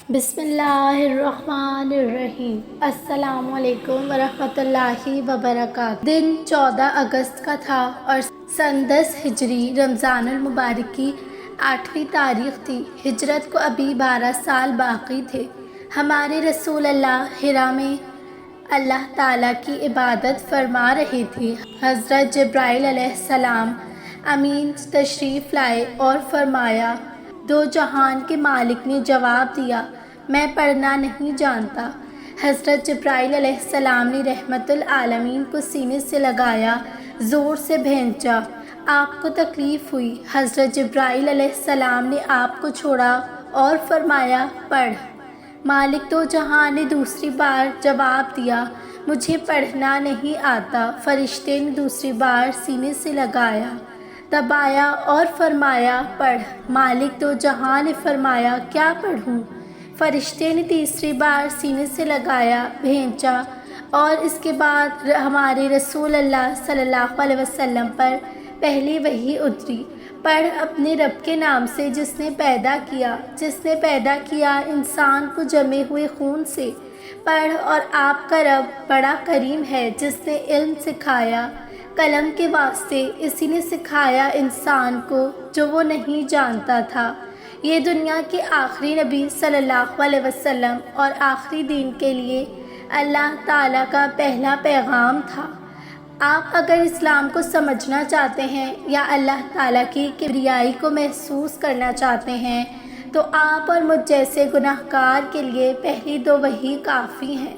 بسم اللہ الرحمن الرحیم۔ السلام علیکم ورحمۃ اللہ وبرکاتہ۔ دن 14 اگست کا تھا اور سن 10 ہجری رمضان المبارک کی 8ویں تاریخ تھی۔ ہجرت کو ابھی 12 سال باقی تھے۔ ہمارے رسول اللہ حرا میں اللہ تعالیٰ کی عبادت فرما رہے تھے۔ حضرت جبرائیل علیہ السلام امین تشریف لائے اور فرمایا، دو جہان کے مالک نے جواب دیا، میں پڑھنا نہیں جانتا۔ حضرت جبرائیل علیہ السلام نے رحمت العالمین کو سینے سے لگایا، زور سے بھینچا، آپ کو تکلیف ہوئی۔ حضرت جبرائیل علیہ السلام نے آپ کو چھوڑا اور فرمایا، پڑھ۔ مالک دو جہاں نے دوسری بار جواب دیا، مجھے پڑھنا نہیں آتا۔ فرشتے نے دوسری بار سینے سے لگایا، دبایا اور فرمایا، پڑھ۔ مالک دو جہاں نے فرمایا، کیا پڑھوں؟ فرشتے نے تیسری بار سینے سے لگایا، بھینچا، اور اس کے بعد ہمارے رسول اللہ صلی اللہ علیہ وسلم پر پہلی وحی اتری، پڑھ اپنے رب کے نام سے جس نے پیدا کیا انسان کو جمے ہوئے خون سے۔ پڑھ، اور آپ کا رب بڑا کریم ہے جس نے علم سکھایا قلم کے واسطے، اسی نے سکھایا انسان کو جو وہ نہیں جانتا تھا۔ یہ دنیا کے آخری نبی صلی اللہ علیہ وسلم اور آخری دین کے لیے اللہ تعالیٰ کا پہلا پیغام تھا۔ آپ اگر اسلام کو سمجھنا چاہتے ہیں یا اللہ تعالیٰ کی کبریائی کو محسوس کرنا چاہتے ہیں تو آپ اور مجھ جیسے گناہ گار کے لیے پہلی دو وحی کافی ہیں۔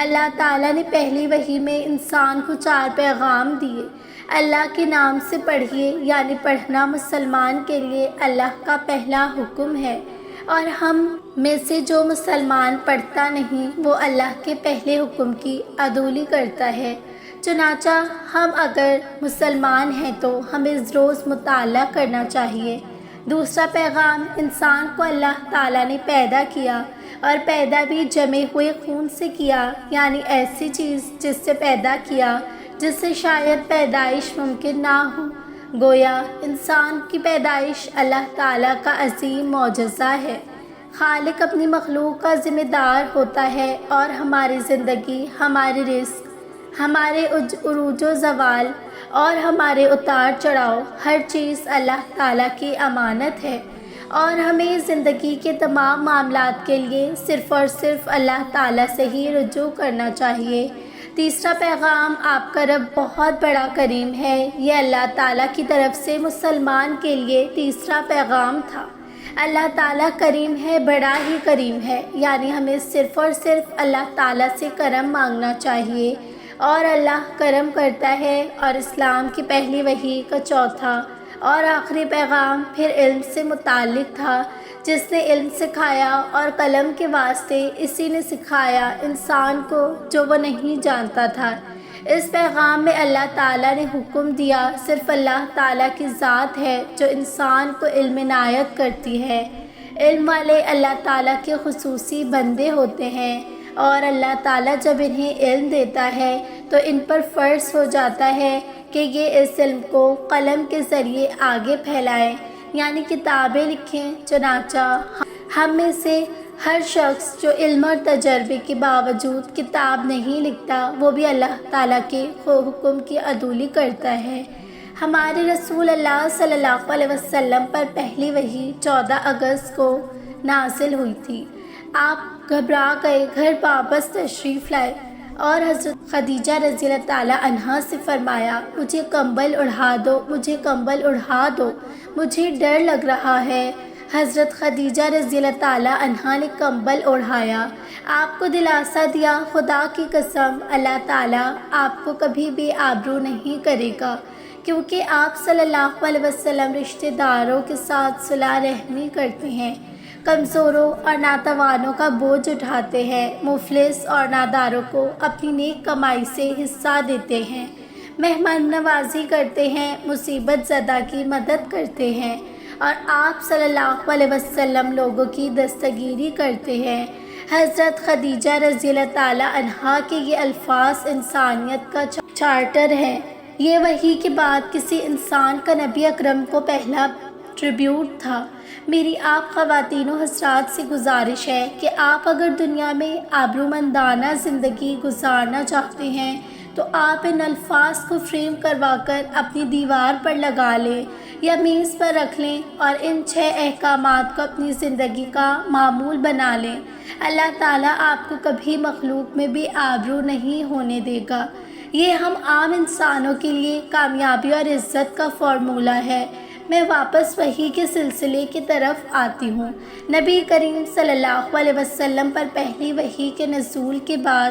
اللہ تعالیٰ نے پہلی وحی میں انسان کو 4 پیغام دیے۔ اللہ کے نام سے پڑھیے، یعنی پڑھنا مسلمان کے لیے اللہ کا پہلا حکم ہے، اور ہم میں سے جو مسلمان پڑھتا نہیں وہ اللہ کے پہلے حکم کی عدولی کرتا ہے۔ چنانچہ ہم اگر مسلمان ہیں تو ہمیں روز مطالعہ کرنا چاہیے۔ دوسرا پیغام، انسان کو اللہ تعالیٰ نے پیدا کیا اور پیدا بھی جمے ہوئے خون سے کیا، یعنی ایسی چیز جس سے پیدا کیا جس سے شاید پیدائش ممکن نہ ہو۔ گویا انسان کی پیدائش اللہ تعالیٰ کا عظیم معجزہ ہے۔ خالق اپنی مخلوق کا ذمہ دار ہوتا ہے اور ہماری زندگی، ہمارے رزق، ہمارے عروج و زوال اور ہمارے اتار چڑھاؤ، ہر چیز اللہ تعالیٰ کی امانت ہے، اور ہمیں زندگی کے تمام معاملات کے لیے صرف اور صرف اللہ تعالیٰ سے ہی رجوع کرنا چاہیے۔ تیسرا پیغام، آپ کا رب بہت بڑا کریم ہے، یہ اللہ تعالیٰ کی طرف سے مسلمان کے لیے تیسرا پیغام تھا۔ اللہ تعالیٰ کریم ہے، بڑا ہی کریم ہے، یعنی ہمیں صرف اور صرف اللہ تعالیٰ سے کرم مانگنا چاہیے، اور اللہ کرم کرتا ہے۔ اور اسلام کی پہلی وحی کا چوتھا اور آخری پیغام پھر علم سے متعلق تھا، جس نے علم سکھایا اور قلم کے واسطے اسی نے سکھایا انسان کو جو وہ نہیں جانتا تھا۔ اس پیغام میں اللہ تعالیٰ نے حکم دیا، صرف اللہ تعالیٰ کی ذات ہے جو انسان کو علم عنایت کرتی ہے۔ علم والے اللہ تعالیٰ کے خصوصی بندے ہوتے ہیں، اور اللہ تعالیٰ جب انہیں علم دیتا ہے تو ان پر فرض ہو جاتا ہے کہ یہ اس علم کو قلم کے ذریعے آگے پھیلائیں، یعنی کتابیں لکھیں۔ چنانچہ ہم میں سے ہر شخص جو علم اور تجربے کے باوجود کتاب نہیں لکھتا وہ بھی اللہ تعالیٰ کے حکم کی عدولی کرتا ہے۔ ہمارے رسول اللہ صلی اللہ علیہ وسلم پر پہلی وحی 14 اگست کو نازل ہوئی تھی۔ آپ گھبرا گئے، گھر واپس تشریف لائے اور حضرت خدیجہ رضی اللہ تعالیٰ عنہا سے فرمایا، مجھے کمبل اڑھا دو، مجھے کمبل اڑھا دو، مجھے ڈر لگ رہا ہے۔ حضرت خدیجہ رضی اللہ تعالیٰ عنہا نے کمبل اڑھایا، آپ کو دلاسا دیا، خدا کی قسم اللہ تعالیٰ آپ کو کبھی بھی آبرو نہیں کرے گا، کیونکہ آپ صلی اللہ علیہ وسلم رشتہ داروں کے ساتھ صلح رحمی کرتے ہیں، کمزوروں اور ناتوانوں کا بوجھ اٹھاتے ہیں، مفلس اور ناداروں کو اپنی نیک کمائی سے حصہ دیتے ہیں، مہمان نوازی کرتے ہیں، مصیبت زدہ کی مدد کرتے ہیں، اور آپ صلی اللہ علیہ وسلم لوگوں کی دستگیری کرتے ہیں۔ حضرت خدیجہ رضی اللہ تعالیٰ عنہا کے یہ الفاظ انسانیت کا چارٹر ہیں۔ یہ وحی کے بعد کسی انسان کا نبی اکرم کو پہلا ٹریبیوٹ تھا۔ میری آپ خواتین و حضرات سے گزارش ہے کہ آپ اگر دنیا میں آبرومندانہ زندگی گزارنا چاہتے ہیں تو آپ ان الفاظ کو فریم کروا کر اپنی دیوار پر لگا لیں یا میز پر رکھ لیں اور ان 6 احکامات کو اپنی زندگی کا معمول بنا لیں۔ اللہ تعالیٰ آپ کو کبھی مخلوق میں بھی آبرو نہیں ہونے دے گا۔ یہ ہم عام انسانوں کے لیے کامیابی اور عزت کا فارمولہ ہے۔ میں واپس وحی کے سلسلے کی طرف آتی ہوں۔ نبی کریم صلی اللہ علیہ وسلم پر پہلی وحی کے نزول کے بعد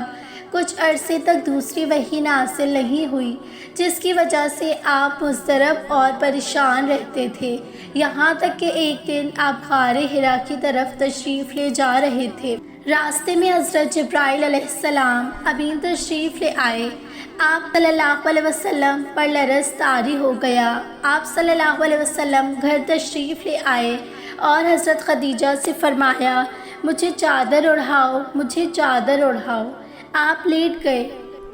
کچھ عرصے تک دوسری وحی نازل نہیں ہوئی، جس کی وجہ سے آپ مضطرب اور پریشان رہتے تھے، یہاں تک کہ ایک دن آپ غار حرا کی طرف تشریف لے جا رہے تھے۔ راستے میں حضرت جبرائیل علیہ السلام امین تشریف لے آئے۔ آپ صلی اللہ علیہ وسلم پر لرز طاری ہو گیا۔ آپ صلی اللہ علیہ وسلم گھر تشریف لے آئے اور حضرت خدیجہ سے فرمایا، مجھے چادر اڑھاؤ، مجھے چادر اڑھاؤ۔ آپ لیٹ گئے،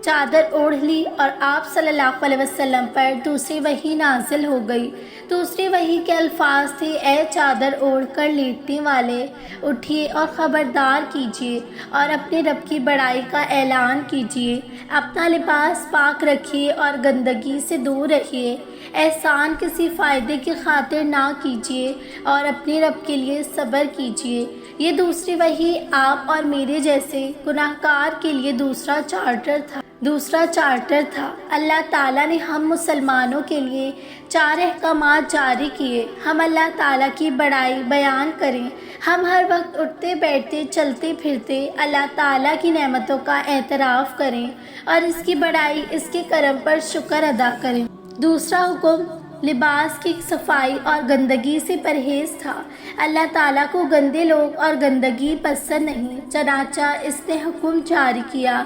چادر اوڑھ لی اور آپ صلی اللہ علیہ وسلم پر دوسری وحی نازل ہو گئی۔ دوسری وحی کے الفاظ تھے، اے چادر اوڑھ کر لیٹنے والے، اٹھیے اور خبردار کیجیے اور اپنے رب کی بڑائی کا اعلان کیجیے، اپنا لباس پاک رکھیے اور گندگی سے دور رہیے، احسان کسی فائدے کی خاطر نہ کیجیے اور اپنے رب کے لیے صبر کیجیے۔ یہ دوسری وحی آپ اور میرے جیسے گناہ گار کے لیے دوسرا چارٹر تھا۔ اللہ تعالیٰ نے ہم مسلمانوں کے لیے 4 احکامات جاری کیے۔ ہم اللہ تعالیٰ کی بڑائی بیان کریں، ہم ہر وقت اٹھتے بیٹھتے چلتے پھرتے اللہ تعالیٰ کی نعمتوں کا اعتراف کریں اور اس کی بڑائی، اس کے کرم پر شکر ادا کریں۔ دوسرا حکم لباس کی صفائی اور گندگی سے پرہیز تھا۔ اللہ تعالیٰ کو گندے لوگ اور گندگی پسند نہیں، چنانچہ اس نے حکم جاری کیا،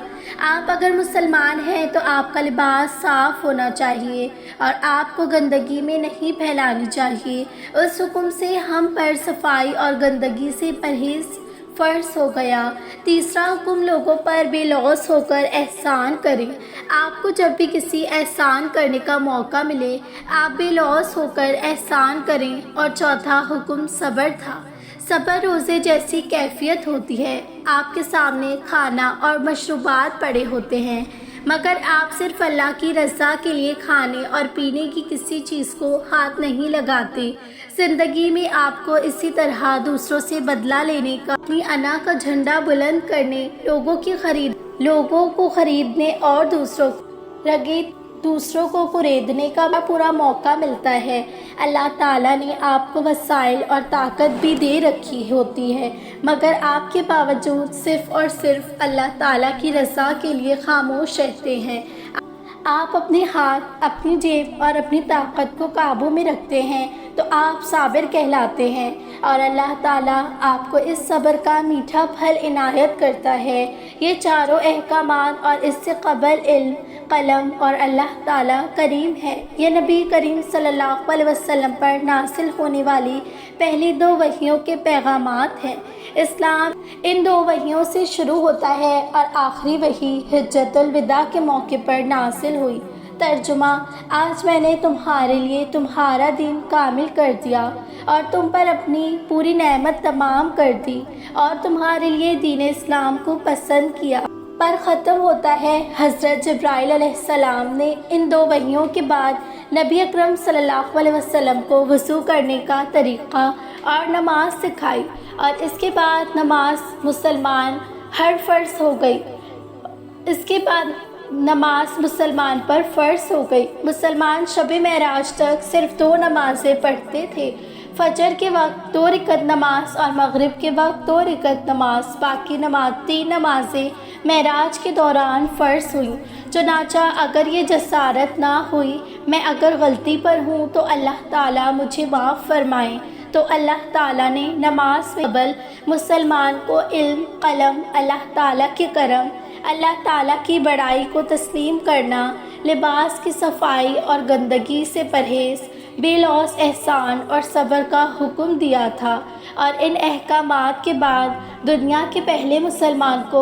آپ اگر مسلمان ہیں تو آپ کا لباس صاف ہونا چاہیے اور آپ کو گندگی میں نہیں پھیلانی چاہیے۔ اس حکم سے ہم پر صفائی اور گندگی سے پرہیز فرض ہو گیا۔ تیسرا حکم لوگوں پر بے لوث ہو کر احسان کریں۔ آپ کو جب بھی کسی احسان کرنے کا موقع ملے آپ بے لوث ہو کر احسان کریں۔ اور چوتھا حکم صبر تھا۔ صبر روزے جیسی کیفیت ہوتی ہے، آپ کے سامنے کھانا اور مشروبات پڑے ہوتے ہیں مگر آپ صرف اللہ کی رضا کے لیے کھانے اور پینے کی کسی چیز کو ہاتھ نہیں لگاتے۔ زندگی میں آپ کو اسی طرح دوسروں سے بدلہ لینے کا، اپنی انا کا جھنڈا بلند کرنے، لوگوں کو خریدنے اور دوسروں کو خریدنے کا پورا موقع ملتا ہے۔ اللہ تعالیٰ نے آپ کو وسائل اور طاقت بھی دے رکھی ہوتی ہے مگر آپ کے باوجود صرف اور صرف اللہ تعالیٰ کی رضا کے لیے خاموش رہتے ہیں۔ آپ اپنے ہاتھ، اپنی جیب اور اپنی طاقت کو قابو میں رکھتے ہیں تو آپ صابر کہلاتے ہیں اور اللہ تعالیٰ آپ کو اس صبر کا میٹھا پھل عنایت کرتا ہے۔ یہ چاروں احکامات اور اس سے قبل علم، قلم اور اللہ تعالیٰ کریم ہے۔ یہ نبی کریم صلی اللہ علیہ وسلم پر نازل ہونے والی پہلی 2 وحیوں کے پیغامات ہیں۔ اسلام ان 2 وحیوں سے شروع ہوتا ہے اور آخری وحی حجۃ الوداع کے موقع پر نازل ہوئی۔ ترجمہ: آج میں نے تمہارے لیے تمہارا دین کامل کر دیا اور تم پر اپنی پوری نعمت تمام کر دی اور تمہارے لیے دین اسلام کو پسند کیا۔ پر ختم ہوتا ہے۔ حضرت جبرائیل علیہ السلام نے ان 2 وحیوں کے بعد نبی اکرم صلی اللہ علیہ وسلم کو وضو کرنے کا طریقہ اور نماز سکھائی اور اس کے بعد نماز مسلمان پر فرض ہو گئی۔ مسلمان شب معراج تک صرف 2 نمازیں پڑھتے تھے، فجر کے وقت 2 رکعت نماز اور مغرب کے وقت 2 رکعت نماز۔ باقی 3 نمازیں معراج کے دوران فرض ہوئیں۔ چنانچہ اگر یہ جسارت نہ ہوئی، میں اگر غلطی پر ہوں تو اللہ تعالیٰ مجھے معاف فرمائے، تو اللہ تعالیٰ نے نماز میں قبل مسلمان کو علم، قلم، اللہ تعالیٰ کے کرم، اللہ تعالیٰ کی بڑائی کو تسلیم کرنا، لباس کی صفائی اور گندگی سے پرہیز، بے لوث احسان اور صبر کا حکم دیا تھا۔ اور ان احکامات کے بعد دنیا کے پہلے مسلمان کو